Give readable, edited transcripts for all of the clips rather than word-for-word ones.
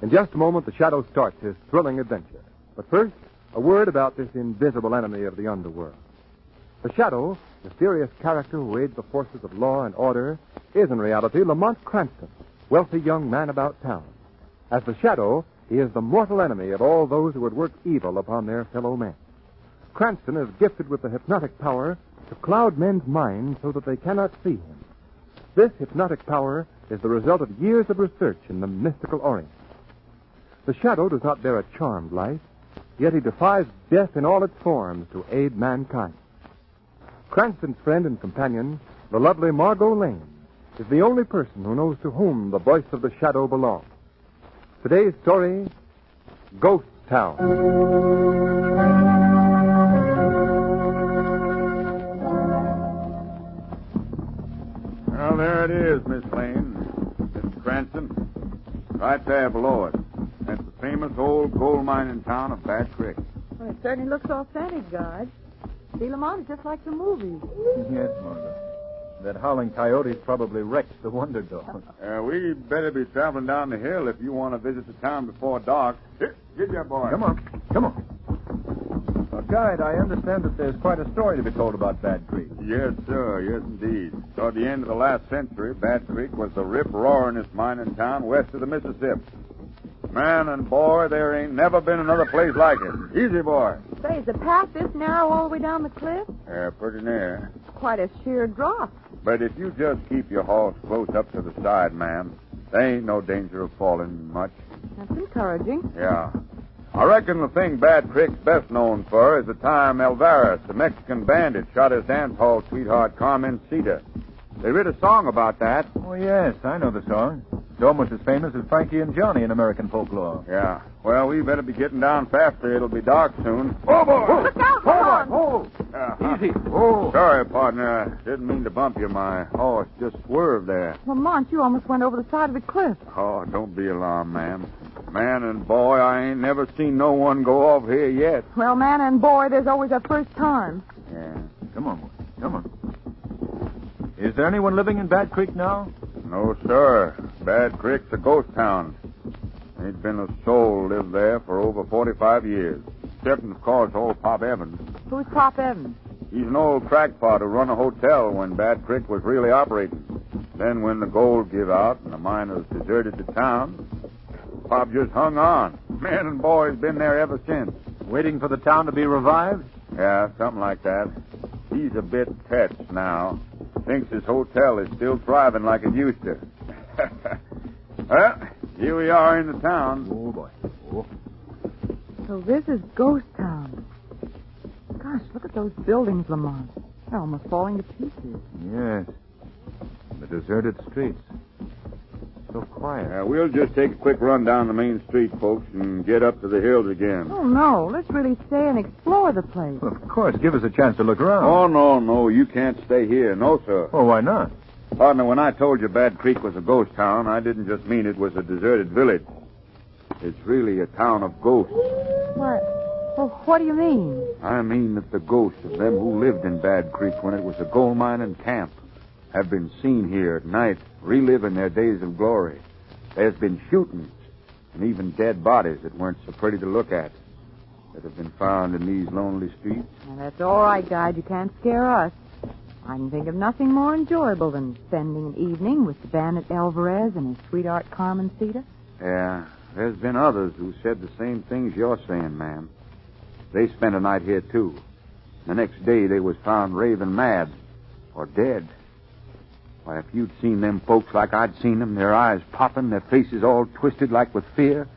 In just a moment, the Shadow starts his thrilling adventure. But first, a word about this invisible enemy of the underworld. The Shadow, mysterious character who aids the forces of law and order, is in reality Lamont Cranston, wealthy young man about town. As the Shadow, he is the mortal enemy of all those who would work evil upon their fellow men. Cranston is gifted with the hypnotic power to cloud men's minds so that they cannot see him. This hypnotic power is the result of years of research in the mystical Orient. The Shadow does not bear a charmed life, yet he defies death in all its forms to aid mankind. Cranston's friend and companion, the lovely Margo Lane, is the only person who knows to whom the voice of the Shadow belongs. Today's story, Ghost Town. Well, there it is, Miss Lane. Mr. Cranston. Right there below us. That's the famous old gold mining town of Bad Creek. Well, it certainly looks authentic, Guard. See, Lamont, it's just like the movies. Yes, Margo. That howling coyote's probably wrecked the Wonder Dog. We better be traveling down the hill if you want to visit the town before dark. Here, get your boy. Come on. Guide, I understand that there's quite a story to be told about Bad Creek. Yes, sir. Yes, indeed. Toward the end of the last century, Bad Creek was the rip-roaringest mining town west of the Mississippi. Man and boy, there ain't never been another place like it. Easy, boy. Say, is the path this narrow all the way down the cliff? Pretty near. It's quite a sheer drop. But if you just keep your horse close up to the side, ma'am, there ain't no danger of falling much. That's encouraging. Yeah. I reckon the thing Bad Creek's best known for is the time Alvarez, the Mexican bandit, shot his dance hall sweetheart, Carmencita. They wrote a song about that. Oh, yes, I know the song. It's almost as famous as Frankie and Johnny in American folklore. Yeah. Well, we better be getting down faster. It'll be dark soon. Oh, boy! Look out, Lamont! Easy. Sorry, partner. Didn't mean to bump you. My horse just swerved there. Lamont, you almost went over the side of the cliff. Oh, don't be alarmed, ma'am. Man and boy, I ain't never seen no one go off here yet. Well, man and boy, there's always a first time. Yeah. Come on. Is there anyone living in Bad Creek now? No, sir. Bad Creek's a ghost town. Ain't been a soul lived there for over 45 years. Except, of course, old Pop Evans. Who's Pop Evans? He's an old crackpot who run a hotel when Bad Creek was really operating. Then when the gold give out and the miners deserted the town, Pop just hung on. Man and boy's been there ever since. Waiting for the town to be revived? Yeah, something like that. He's a bit touched now. Thinks his hotel is still thriving like it used to. Well, here we are in the town. Oh, boy. Oh. So this is Ghost Town. Gosh, look at those buildings, Lamont. They're almost falling to pieces. Yes. The deserted streets. So quiet. We'll just take a quick run down the main street, folks, and get up to the hills again. Oh, no. Let's really stay and explore the place. Well, of course. Give us a chance to look around. Oh, no. You can't stay here. No, sir. Oh, why not? Partner, when I told you Bad Creek was a ghost town, I didn't just mean it was a deserted village. It's really a town of ghosts. What? Well, what do you mean? I mean that the ghosts of them who lived in Bad Creek when it was a gold mining camp have been seen here at night, reliving their days of glory. There's been shootings and even dead bodies that weren't so pretty to look at that have been found in these lonely streets. Well, that's all right, Guide. You can't scare us. I can think of nothing more enjoyable than spending an evening with the bandit Alvarez and his sweetheart Carmencita. Yeah, there's been others who said the same things you're saying, ma'am. They spent a night here, too. The next day, they was found raving mad or dead. Why, if you'd seen them folks like I'd seen them, their eyes popping, their faces all twisted like with fear,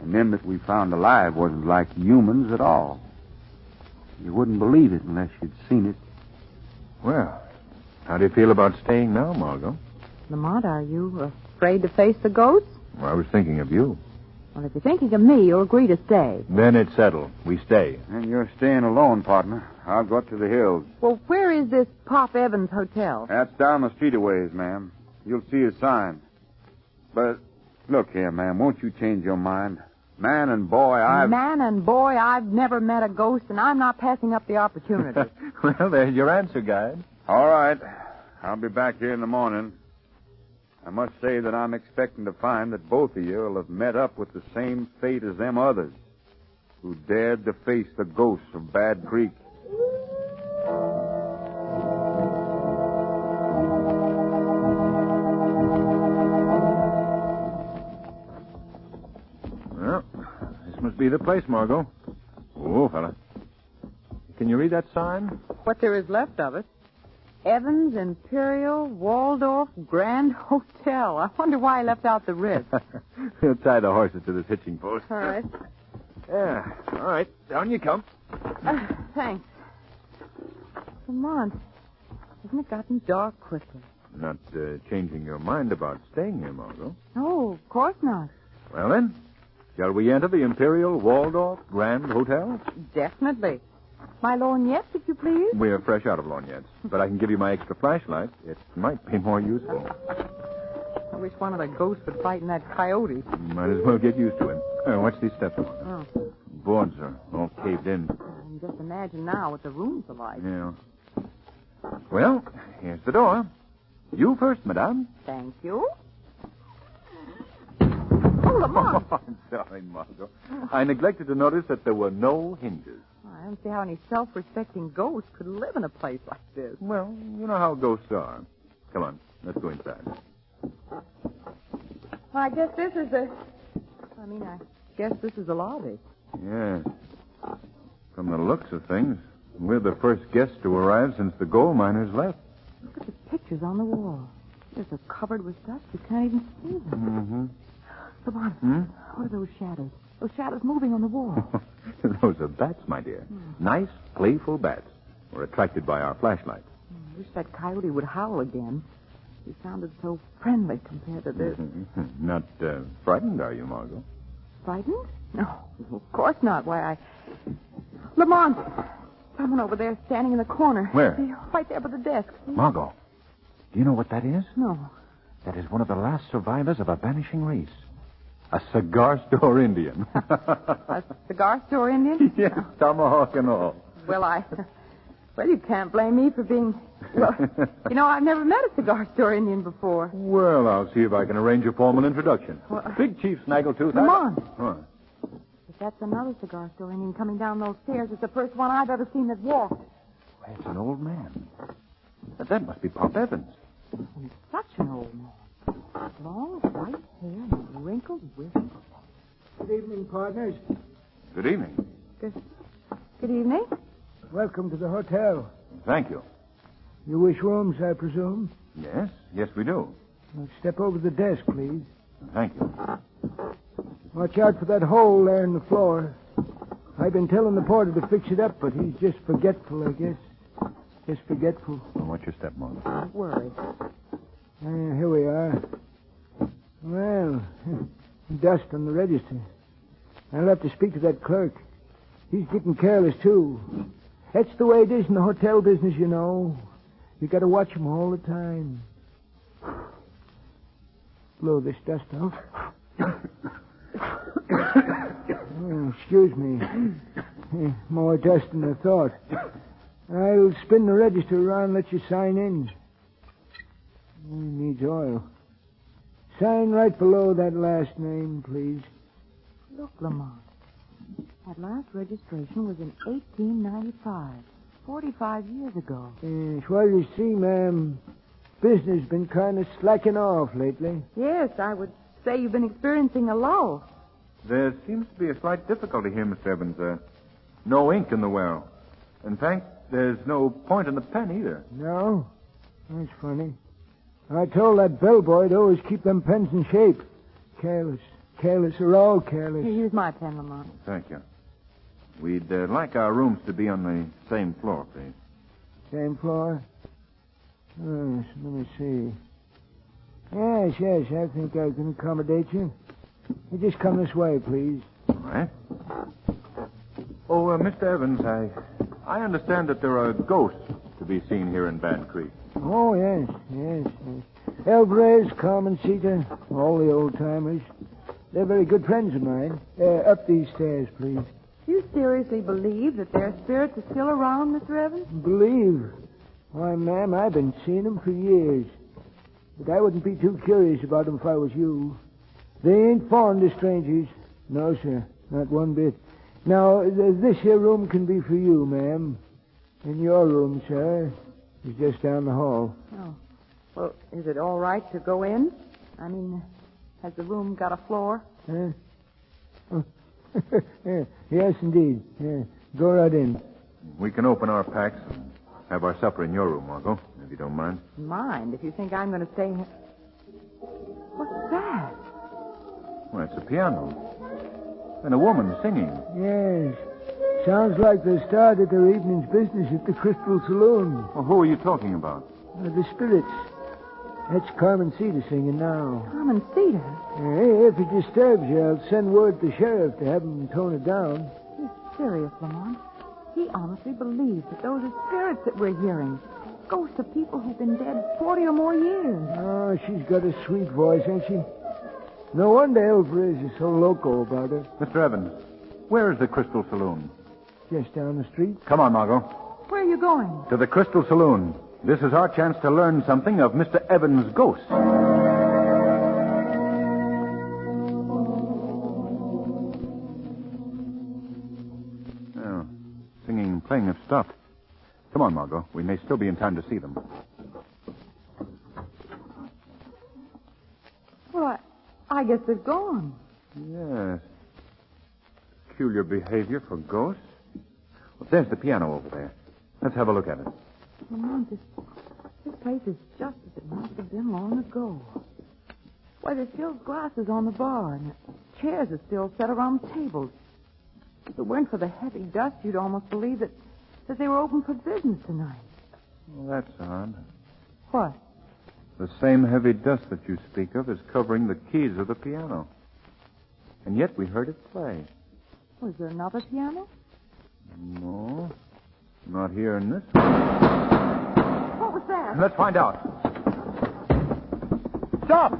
and them that we found alive wasn't like humans at all. You wouldn't believe it unless you'd seen it. Well, how do you feel about staying now, Margo? Lamont, are you afraid to face the ghosts? Well, I was thinking of you. Well, if you're thinking of me, you'll agree to stay. Then it's settled. We stay. And you're staying alone, partner. I'll go up to the hills. Well, where is this Pop Evans hotel? That's down the street a ways, ma'am. You'll see a sign. But look here, ma'am, won't you change your mind? Man and boy, I've never met a ghost, and I'm not passing up the opportunity. Well, there's your answer, Guide. All right. I'll be back here in the morning. I must say that I'm expecting to find that both of you will have met up with the same fate as them others who dared to face the ghosts of Bad Creek. Well, this must be the place, Margo. Oh, fella. Can you read that sign? What there is left of it. Evans Imperial Waldorf Grand Hotel. I wonder why I left out the Ritz. We'll tie the horses to this hitching post. All right. Yeah, all right. Down you come. Thanks. Lamont, hasn't it gotten dark quickly? Not changing your mind about staying here, Margo. No, of course not. Well, then, shall we enter the Imperial Waldorf Grand Hotel? Definitely. My lorgnette, if you please. We're fresh out of lorgnettes, but I can give you my extra flashlight. It might be more useful. I wish one of the ghosts would fight in that coyote. Might as well get used to him. Watch these steps. Oh. Boards are all caved in. And just imagine now what the rooms are like. Yeah. Well, here's the door. You first, madame. Thank you. Oh, Lamont. I'm sorry, Margo. I neglected to notice that there were no hinges. I don't see how any self-respecting ghost could live in a place like this. Well, you know how ghosts are. Come on, let's go inside. Well, I guess this is the lobby. Yeah. From the looks of things, we're the first guests to arrive since the gold miners left. Look at the pictures on the wall. There's a cupboard with dust. You can't even see them. Mm-hmm. Lamont, what are those shadows? Those shadows moving on the wall. Those are bats, my dear. Nice, playful bats. We're attracted by our flashlights. I wish that coyote would howl again. He sounded so friendly compared to this. Not frightened, are you, Margo? Frightened? No, of course not. Why, Lamont! Someone over there standing in the corner. Where? Right there by the desk. Margo, do you know what that is? No. That is one of the last survivors of a vanishing race. A cigar store Indian. A cigar store Indian? Yes, tomahawk and all. Well, you can't blame me for being... Well, I've never met a cigar store Indian before. Well, I'll see if I can arrange a formal introduction. Big Chief Snaggletooth. Come on. Huh. If that's another cigar store Indian coming down those stairs, it's the first one I've ever seen that walked. Well, it's an old man. But that must be Pop Evans. He's such an old man. Long white hair and wrinkled whiskers. Good evening, partners. Good evening. Good evening. Welcome to the hotel. Thank you. You wish rooms, I presume? Yes, we do. Well, step over to the desk, please. Thank you. Watch out for that hole there in the floor. I've been telling the porter to fix it up, but he's just forgetful, I guess. Just forgetful. Well, watch your step, Margo. Don't worry. Here we are. Well, dust on the register. I'll have to speak to that clerk. He's getting careless, too. That's the way it is in the hotel business, you know. You got to watch him all the time. Blow this dust off. Excuse me. More dust than I thought. I'll spin the register around and let you sign in. Needs oil. Sign right below that last name, please. Look, Lamont. That last registration was in 1895. 45 years ago. Yes, well, you see, ma'am, business has been kind of slacking off lately. Yes, I would say you've been experiencing a lull. There seems to be a slight difficulty here, Mr. Evans. No ink in the well. In fact, there's no point in the pen either. No? That's funny. I told that bellboy to always keep them pens in shape. Careless. Careless. They're all careless. Here, use my pen, Lamont. Thank you. We'd like our rooms to be on the same floor, please. Same floor? Yes, let me see. Yes, I think I can accommodate you. You just come this way, please. All right. Oh, Mr. Evans, I understand that there are ghosts to be seen here in Bad Creek. Oh, yes. Alvarez, Carmencita, all the old-timers. They're very good friends of mine. Up these stairs, please. You seriously believe that their spirits are still around, Mr. Evans? Believe? Why, ma'am, I've been seeing them for years. but I wouldn't be too curious about them if I was you. They ain't fond of strangers. No, sir, not one bit. Now, this here room can be for you, ma'am. And your room, sir, is just down the hall. Oh. Well, is it all right to go in? I mean, has the room got a floor? Huh? Oh. Yes, indeed. Yeah. Go right in. We can open our packs and have our supper in your room, Margo, if you don't mind. Mind, if you think I'm going to stay here. What's that? Well, it's a piano. And a woman singing. Yes. Sounds like they started their evening's business at the Crystal Saloon. Well, who are you talking about? The spirits. That's Carmen Cedar singing now. Carmen Cedar? Hey, if it disturbs you, I'll send word to the sheriff to have him tone it down. He's serious, Lamont. He honestly believes that those are spirits that we're hearing. Ghosts of people who've been dead 40 or more years. Oh, she's got a sweet voice, ain't she? No wonder Alvarez is so loco about her. Mr. Evans, where is the Crystal Saloon? Just down the street. Come on, Margo. Where are you going? To the Crystal Saloon. This is our chance to learn something of Mr. Evans' ghost. Oh, singing and playing have stopped. Come on, Margo. We may still be in time to see them. Well, I guess they're gone. Yes. Peculiar behavior for ghosts. Well, there's the piano over there. Let's have a look at it. Lamont, this place is just as it must have been long ago. Why, there's still glasses on the bar, and the chairs are still set around tables. If it weren't for the heavy dust, you'd almost believe that they were open for business tonight. Well, that's odd. What? The same heavy dust that you speak of is covering the keys of the piano. And yet we heard it play. Was there another piano? No. Not here in this one. What was that? Let's find out. Stop!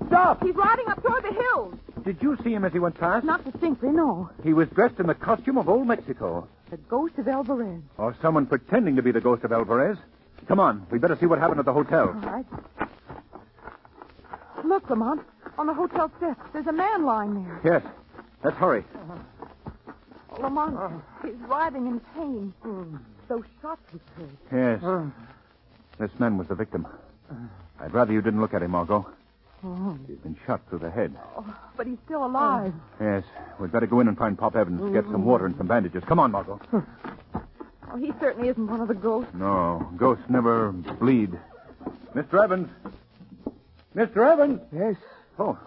Stop! He's riding up toward the hills. Did you see him as he went past? Not distinctly, no. He was dressed in the costume of old Mexico. The ghost of Alvarez. Or someone pretending to be the ghost of Alvarez. Come on. We'd better see what happened at the hotel. All right. Look, Lamont. On the hotel steps, there's a man lying there. Yes. Let's hurry. Lamont, he's writhing in pain. Those shots he heard. Yes. This man was the victim. I'd rather you didn't look at him, Margo. He's been shot through the head. Oh, but he's still alive. Yes. We'd better go in and find Pop Evans, get some water and some bandages. Come on, Margo. Oh, he certainly isn't one of the ghosts. No, ghosts never bleed. Mr. Evans. Mr. Evans. Yes? Oh,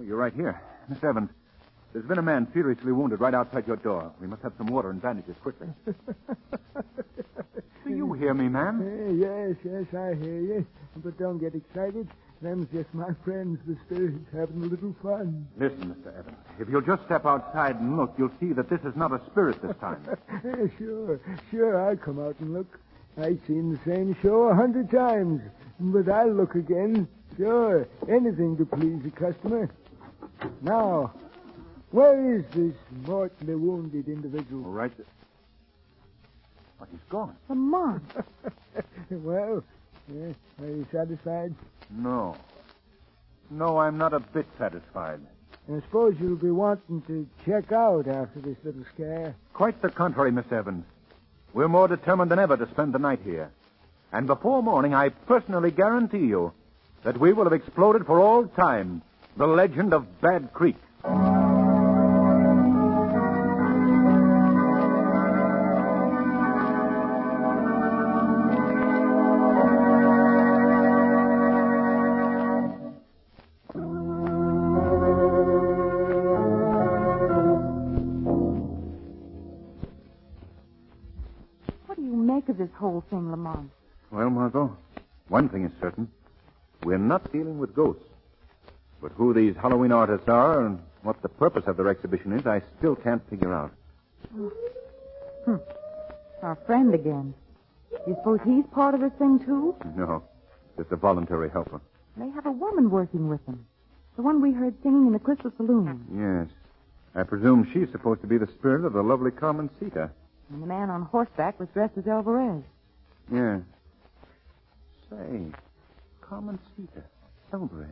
you're right here. Mr. Evans, there's been a man seriously wounded right outside your door. We must have some water and bandages quickly. Do you hear me, man? Yes, I hear you. But don't get excited. Them's just my friends, the spirits, having a little fun. Listen, Mr. Evans, if you'll just step outside and look, you'll see that this is not a spirit this time. Sure, I'll come out and look. I've seen the same show 100 times. But I'll look again. Sure, anything to please the customer. Now, where is this mortally wounded individual? All right. But he's gone. Lamont. Well, are you satisfied? No, I'm not a bit satisfied. I suppose you'll be wanting to check out after this little scare. Quite the contrary, Miss Evans. We're more determined than ever to spend the night here. And before morning, I personally guarantee you that we will have exploded for all time the legend of Bad Creek. Of this whole thing, Lamont? Well, Margo, one thing is certain. We're not dealing with ghosts. But who these Halloween artists are and what the purpose of their exhibition is, I still can't figure out. Our friend again. You suppose he's part of this thing, too? No, just a voluntary helper. They have a woman working with them. The one we heard singing in the Crystal Saloon. Yes. I presume she's supposed to be the spirit of the lovely Carmencita. And the man on horseback was dressed as Alvarez. Yeah. Say, Carmencita. Alvarez.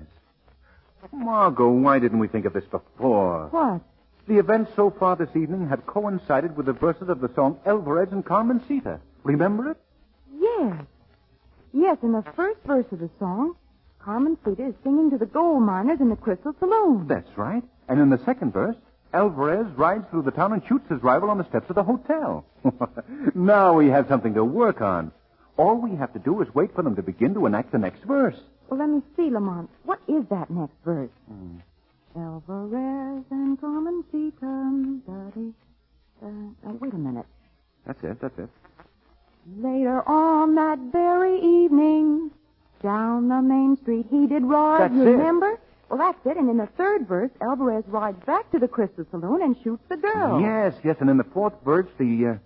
Margo, why didn't we think of this before? What? The events so far this evening had coincided with the verses of the song Alvarez and Carmencita. Remember it? Yes. Yes, in the first verse of the song, Carmencita is singing to the gold miners in the Crystal Saloon. That's right. And in the second verse, Alvarez rides through the town and shoots his rival on the steps of the hotel. Now we have something to work on. All we have to do is wait for them to begin to enact the next verse. Well, let me see, Lamont. What is that next verse? Alvarez and Carmencita. Wait a minute. That's it. Later on that very evening, down the main street he did ride. That's you it. remember? Well, that's it. And in the third verse, Alvarez rides back to the Crystal Saloon and shoots the girl. Yes. And in the fourth verse, it's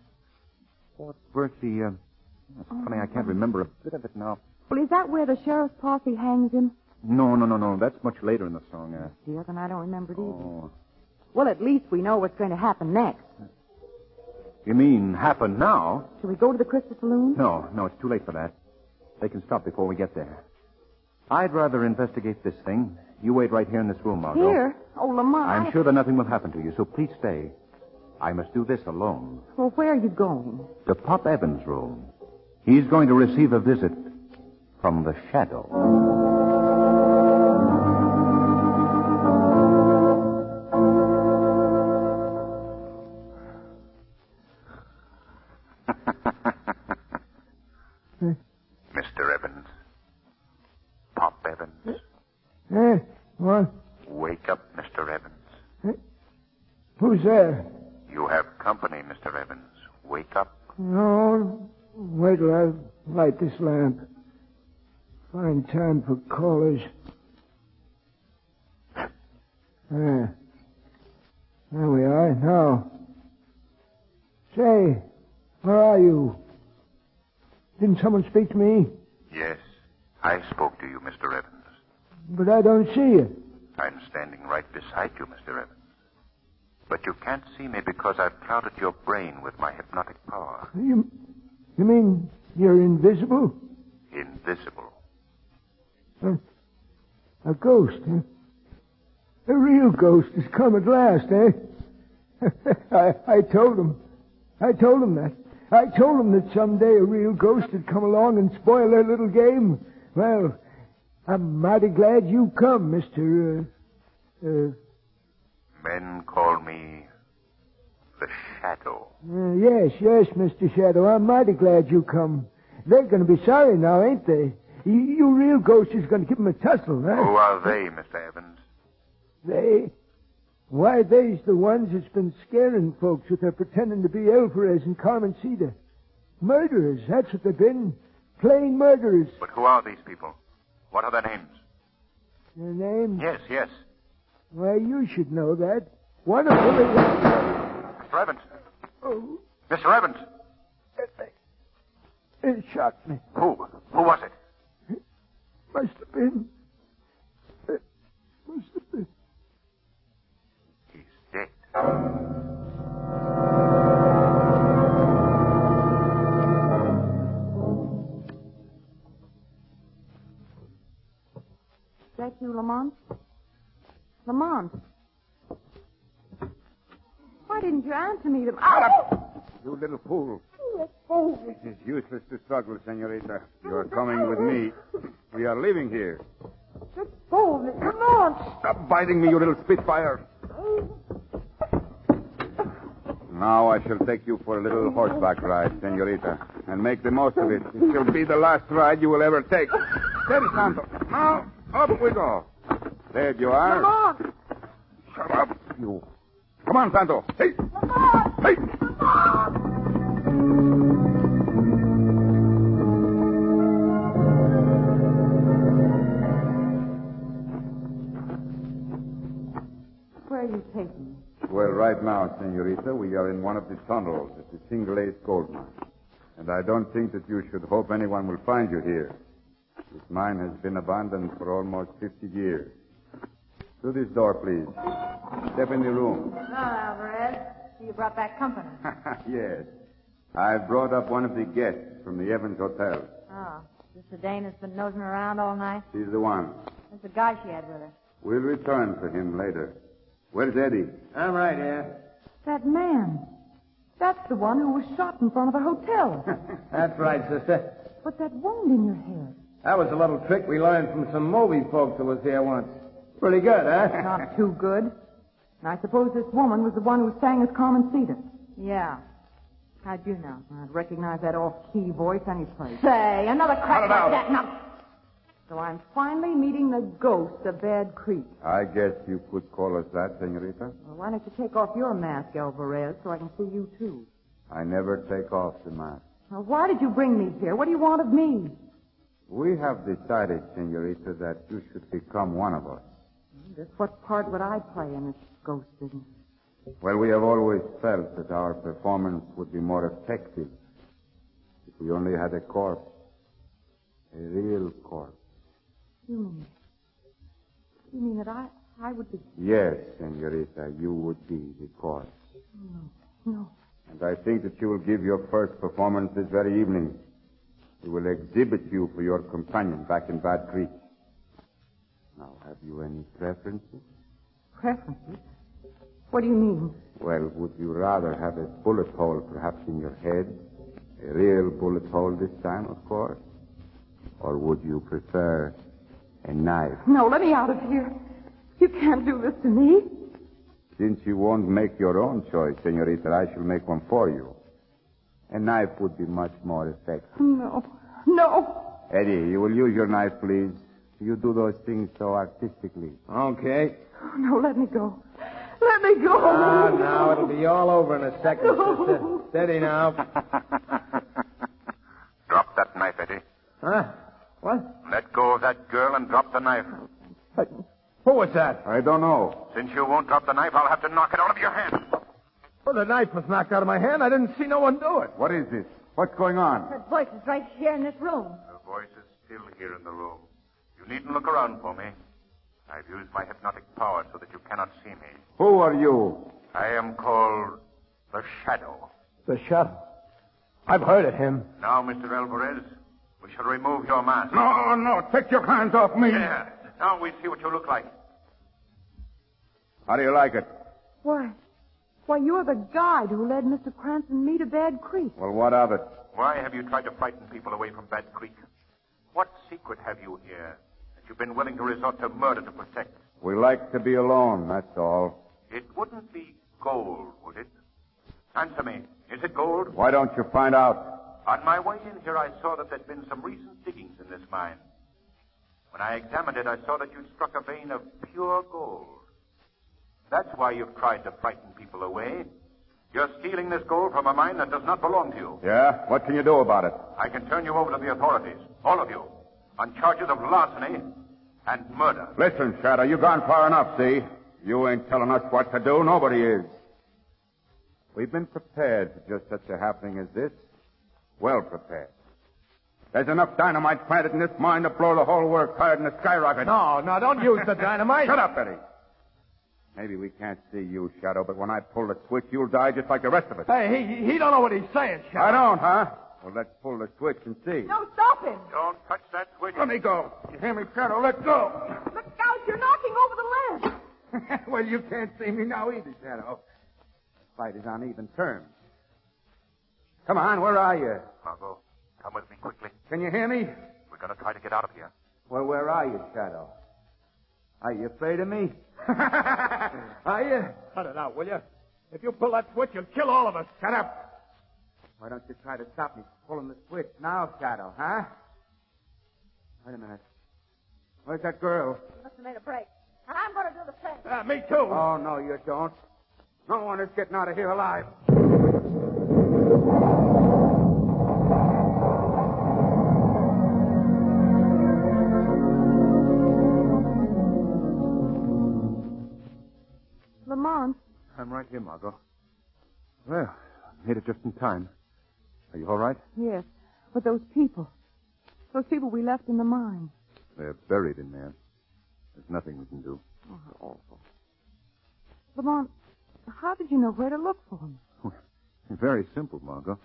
funny, I can't remember a bit of it now. Well, is that where the sheriff's posse hangs him? No. That's much later in the song. Dear, then I don't remember it either. Oh. Well, at least we know what's going to happen next. You mean happen now? Shall we go to the Crystal Saloon? No, it's too late for that. They can stop before we get there. I'd rather investigate this thing. You wait right here in this room, Margo. Here? Oh, Lamont. I'm sure that nothing will happen to you, so please stay. I must do this alone. Well, where are you going? To Pop Evans' room. He's going to receive a visit from the shadow. Mr. Evans. Pop Evans. What? Wake up, Mr. Evans. Who's there? You have company, Mr. Evans. Wake up. No, wait till I light this lamp. Fine time for callers. There we are. Now. Say, where are you? Didn't someone speak to me? Yes, I spoke to you, Mr. Evans. But I don't see you. I'm standing right beside you, Mr. Evans. But you can't see me because I've clouded your brain with my hypnotic power. You mean you're invisible? Invisible. A ghost, huh? A real ghost has come at last, eh? I told him that. I told him that someday a real ghost would come along and spoil their little game. Well, I'm mighty glad you come, Mr. Men call me the Shadow. Yes, Mr. Shadow. I'm mighty glad you come. They're going to be sorry now, ain't they? You real ghost is going to give them a tussle, huh? Who are they, Mr. Evans? They? Why, they's the ones that's been scaring folks with their pretending to be Alvarez and Carmencita. Murderers, that's what they've been. Plain murderers. But who are these people? What are their names? Their names? Yes. Why, you should know that. One of them is... Mr. Evans. Oh, Mr. Evans. it shocked me. Who was it? Must have been... Must have been... He's dead. Is that you, Lamont? Lamont. Why didn't you answer me? You little fool. Oh, It is useless to struggle, senorita. You are coming with me. We are leaving here. just hold it, Lamont. Stop biting me, you little spitfire. Now I shall take you for a little horseback ride, senorita, and make the most of it. It shall be the last ride you will ever take. Steady, Santo. Now, up we go. There you are. Lamont. Shut up, you. Come on, Santo. Hey. Lamont. Hey. Where are you taking me? Well, right now, senorita, we are in one of the tunnels at the Single Ace gold mine. And I don't think that you should hope anyone will find you here. This mine has been abandoned for almost 50 years. Through this door, please. Step in the room. Hello, Alvarez. You brought back company. Yes. I've brought up one of the guests from the Evans Hotel. Oh. This the dame that's been nosing around all night? She's the one. There's the guy she had with her. We'll return for him later. Where's Eddie? I'm right here. That man. That's the one who was shot in front of the hotel. That's right, sister. But that wound in your head. That was a little trick we learned from some movie folks who was here once. Pretty good, huh? Not too good. And I suppose this woman was the one who sang as Carmen Cedar. Yeah. How'd you know? I'd recognize that off-key voice any place. Say, another crack like that. Now, So I'm finally meeting the ghost of Bad Creek. I guess you could call us that, senorita. Well, why don't you take off your mask, Alvarez, so I can see you, too? I never take off the mask. Now, why did you bring me here? What do you want of me? We have decided, senorita, that you should become one of us. Just what part would I play in this ghost business? Well, we have always felt that our performance would be more effective if we only had a corpse. A real corpse. You mean that I would be... Yes, senorita, you would be the corpse. No. And I think that you will give your first performance this very evening. We will exhibit you for your companion back in Bad Creek. Now, have you any preferences? Preferences? What do you mean? Well, would you rather have a bullet hole perhaps in your head? A real bullet hole this time, of course? Or would you prefer a knife? No, let me out of here. You can't do this to me. Since you won't make your own choice, senorita, I shall make one for you. A knife would be much more effective. No. Eddie, you will use your knife, please. You do those things so artistically. Okay. Oh, no, let me go. Let me go. Now, it'll be all over in a second, sister. Steady now. Drop that knife, Eddie. Huh? What? Let go of that girl and drop the knife. Who was that? I don't know. Since you won't drop the knife, I'll have to knock it out of your hand. Well, the knife was knocked out of my hand. I didn't see no one do it. What is this? What's going on? that voice is right here in this room. The voice is still here in the room. You needn't look around for me. I've used my hypnotic power so that you cannot see me. Who are you? I am called the Shadow. The Shadow. I've heard of him. Now, Mr. Alvarez, we shall remove your mask. No. Take your hands off me. Yeah. Now we see what you look like. How do you like it? Why, you're the guide who led Mr. Cranston and me to Bad Creek. Well, what of it? Why have you tried to frighten people away from Bad Creek? What secret have you here that you've been willing to resort to murder to protect? We like to be alone, that's all. It wouldn't be gold, would it? Answer me. Is it gold? Why don't you find out? On my way in here, I saw that there'd been some recent diggings in this mine. When I examined it, I saw that you'd struck a vein of pure gold. That's why you've tried to frighten people away. You're stealing this gold from a mine that does not belong to you. Yeah? What can you do about it? I can turn you over to the authorities, all of you, on charges of larceny and murder. Listen, Shadow, you've gone far enough, see? You ain't telling us what to do. Nobody is. We've been prepared for just such a happening as this. Well prepared. There's enough dynamite planted in this mine to blow the whole works higher than a skyrocket. No, don't use the dynamite. Shut up, Eddie. Maybe we can't see you, Shadow, but when I pull the switch, you'll die just like the rest of us. Hey, he don't know what he's saying, Shadow. I don't, huh? Well, let's pull the switch and see. No, stop him. Don't touch that switch. Let me go. You hear me, Shadow? Let go. Look out, you're knocking over the lamp. Well, you can't see me now either, Shadow. The fight is on even terms. Come on, where are you? Margo, come with me quickly. Can you hear me? We're going to try to get out of here. Well, where are you, Shadow? Are you afraid of me? Are you? Cut it out, will you? If you pull that switch, you'll kill all of us. Shut up. Why don't you try to stop me pulling the switch now, Shadow, huh? Wait a minute. Where's that girl? Must have made a break. I'm going to do the same. Me too. Oh, no, you don't. No one is getting out of here alive. Lamont, I'm right here, Margo. Well, made it just in time. Are you all right? yes, but those people we left in the mine. They're buried in there. There's nothing we can do. Oh, how awful. Lamont, how did you know where to look for them? Very simple, Margo.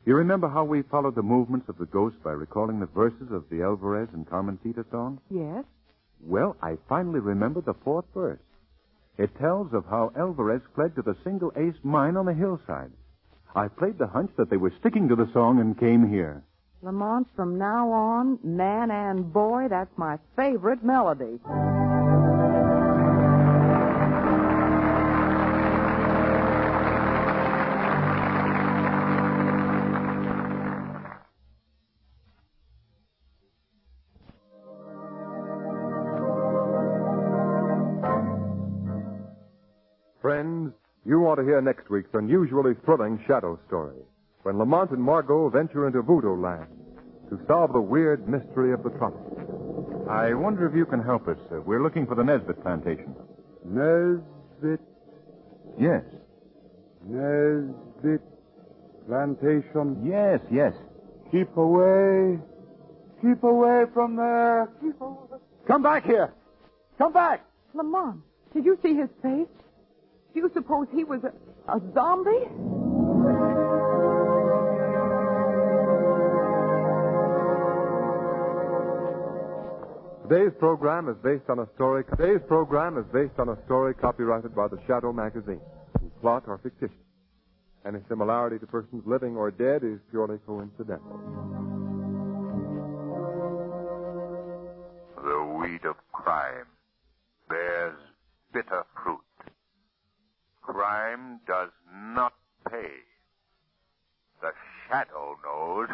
You remember how we followed the movements of the ghost by recalling the verses of the Alvarez and Carmencita song? Yes? Well, I finally remembered the fourth verse. It tells of how Alvarez fled to the single ace mine on the hillside. I played the hunch that they were sticking to the song and came here. Lamont, from now on, man and boy, that's my favorite melody. Friends, you want to hear next week's unusually thrilling shadow story, when Lamont and Margo venture into voodoo land to solve the weird mystery of the tropics. I wonder if you can help us. We're looking for the Nesbit plantation. Nesbit. Yes. Nesbit plantation. Yes, yes. Keep away. Keep away from there. Keep away. Come back here. Come back. Lamont, did you see his face? Do you suppose he was a zombie? Today's program is based on a story copyrighted by the Shadow magazine, whose plot are fictitious. Any similarity to persons living or dead is purely coincidental. The weed of crime bears bitter fruit. Crime does not pay. The shadow knows.